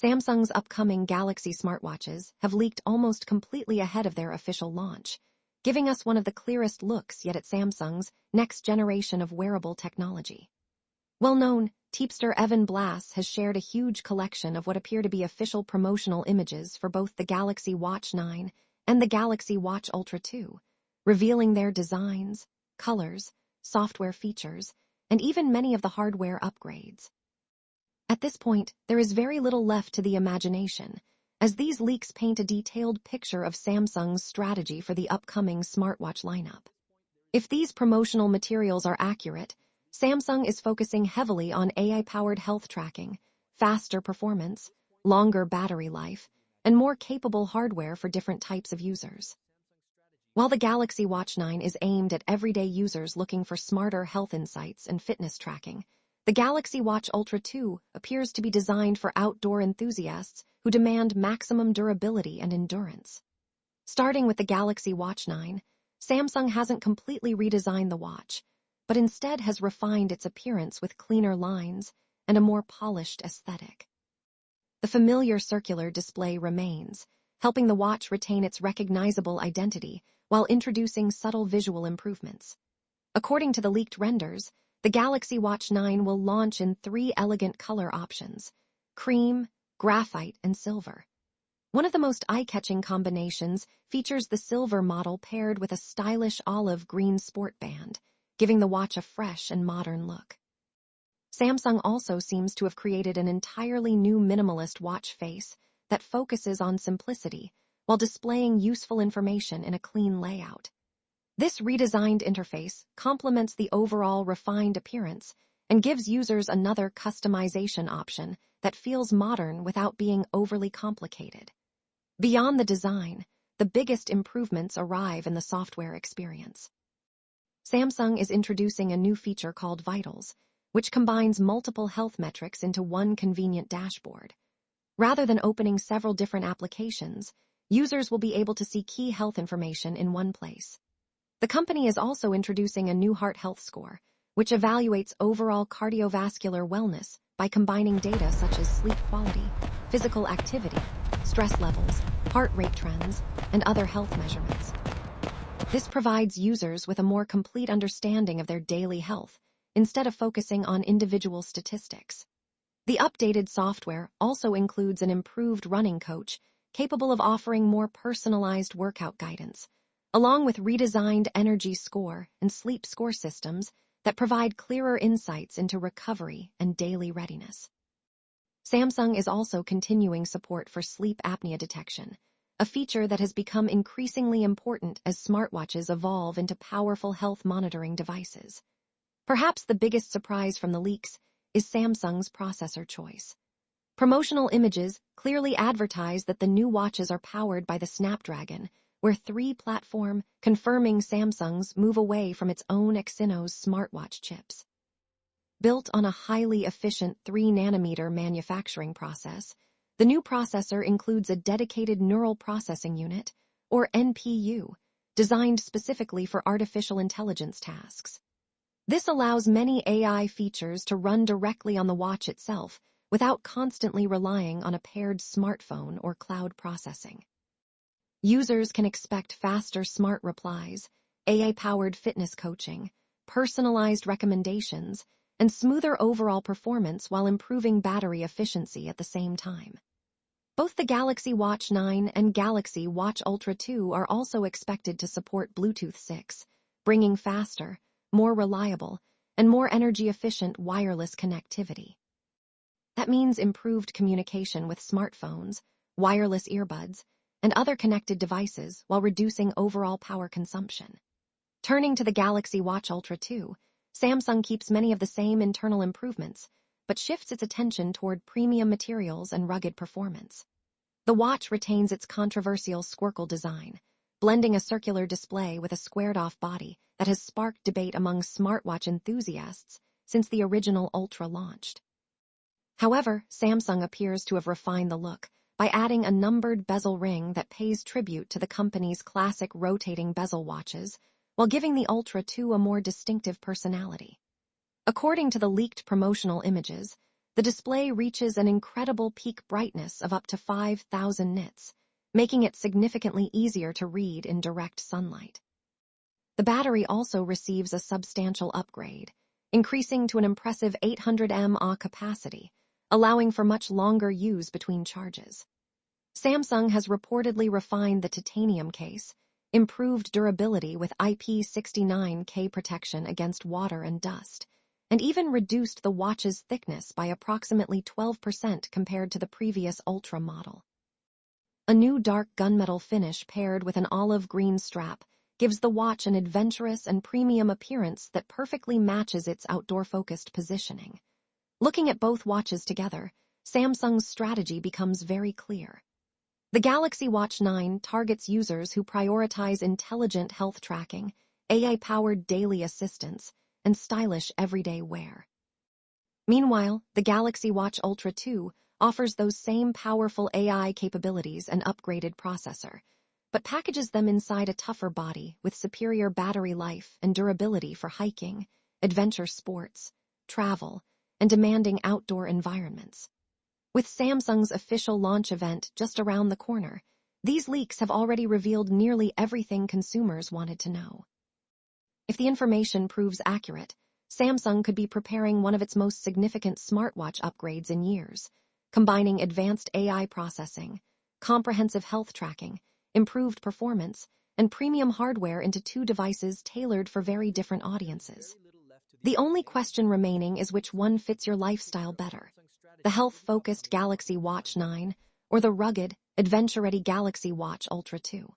Samsung's upcoming Galaxy smartwatches have leaked almost completely ahead of their official launch, giving us one of the clearest looks yet at Samsung's next generation of wearable technology. Well-known tipster Evan Blass has shared a huge collection of what appear to be official promotional images for both the Galaxy Watch 9 and the Galaxy Watch Ultra 2, revealing their designs, colors, software features, and even many of the hardware upgrades. At this point, there is very little left to the imagination, as these leaks paint a detailed picture of Samsung's strategy for the upcoming smartwatch lineup. If these promotional materials are accurate, Samsung is focusing heavily on AI-powered health tracking, faster performance, longer battery life, and more capable hardware for different types of users. While the Galaxy Watch 9 is aimed at everyday users looking for smarter health insights and fitness tracking, the Galaxy Watch Ultra 2 appears to be designed for outdoor enthusiasts who demand maximum durability and endurance. Starting with the Galaxy Watch 9, Samsung hasn't completely redesigned the watch, but instead has refined its appearance with cleaner lines and a more polished aesthetic. The familiar circular display remains, helping the watch retain its recognizable identity while introducing subtle visual improvements. According to the leaked renders, the Galaxy Watch 9 will launch in 3 elegant color options: cream, graphite, and silver. One of the most eye-catching combinations features the silver model paired with a stylish olive green sport band, giving the watch a fresh and modern look. Samsung also seems to have created an entirely new minimalist watch face that focuses on simplicity while displaying useful information in a clean layout. This redesigned interface complements the overall refined appearance and gives users another customization option that feels modern without being overly complicated. Beyond the design, the biggest improvements arrive in the software experience. Samsung is introducing a new feature called Vitals, which combines multiple health metrics into one convenient dashboard. Rather than opening several different applications, users will be able to see key health information in one place. The company is also introducing a new heart health score, which evaluates overall cardiovascular wellness by combining data such as sleep quality, physical activity, stress levels, heart rate trends, and other health measurements. This provides users with a more complete understanding of their daily health, instead of focusing on individual statistics. The updated software also includes an improved running coach capable of offering more personalized workout guidance, along with redesigned energy score and sleep score systems that provide clearer insights into recovery and daily readiness. Samsung is also continuing support for sleep apnea detection, a feature that has become increasingly important as smartwatches evolve into powerful health monitoring devices. Perhaps the biggest surprise from the leaks is Samsung's processor choice. Promotional images clearly advertise that the new watches are powered by the Snapdragon Wear 3 platform, confirming Samsung's move away from its own Exynos smartwatch chips. Built on a highly efficient 3-nanometer manufacturing process, the new processor includes a dedicated neural processing unit, or NPU, designed specifically for artificial intelligence tasks. This allows many AI features to run directly on the watch itself without constantly relying on a paired smartphone or cloud processing. Users can expect faster smart replies, AI-powered fitness coaching, personalized recommendations, and smoother overall performance while improving battery efficiency at the same time. Both the Galaxy Watch 9 and Galaxy Watch Ultra 2 are also expected to support Bluetooth 6, bringing faster, more reliable, and more energy-efficient wireless connectivity. That means improved communication with smartphones, wireless earbuds, and other connected devices while reducing overall power consumption. Turning to the Galaxy Watch Ultra 2, Samsung keeps many of the same internal improvements, but shifts its attention toward premium materials and rugged performance. The watch retains its controversial squircle design, blending a circular display with a squared-off body that has sparked debate among smartwatch enthusiasts since the original Ultra launched. However, Samsung appears to have refined the look by adding a numbered bezel ring that pays tribute to the company's classic rotating bezel watches, while giving the Ultra 2 a more distinctive personality. According to the leaked promotional images, the display reaches an incredible peak brightness of up to 5,000 nits, making it significantly easier to read in direct sunlight. The battery also receives a substantial upgrade, increasing to an impressive 800 mAh capacity, allowing for much longer use between charges. Samsung has reportedly refined the titanium case, improved durability with IP69K protection against water and dust, and even reduced the watch's thickness by approximately 12% compared to the previous Ultra model. A new dark gunmetal finish paired with an olive green strap gives the watch an adventurous and premium appearance that perfectly matches its outdoor-focused positioning. Looking at both watches together, Samsung's strategy becomes very clear. The Galaxy Watch 9 targets users who prioritize intelligent health tracking, AI-powered daily assistance, and stylish everyday wear. Meanwhile, the Galaxy Watch Ultra 2 offers those same powerful AI capabilities and upgraded processor, but packages them inside a tougher body with superior battery life and durability for hiking, adventure sports, travel, and demanding outdoor environments. With Samsung's official launch event just around the corner, these leaks have already revealed nearly everything consumers wanted to know. If the information proves accurate, Samsung could be preparing one of its most significant smartwatch upgrades in years, combining advanced AI processing, comprehensive health tracking, improved performance, and premium hardware into two devices tailored for very different audiences. The only question remaining is which one fits your lifestyle better, the health-focused Galaxy Watch 9 or the rugged, adventure-ready Galaxy Watch Ultra 2.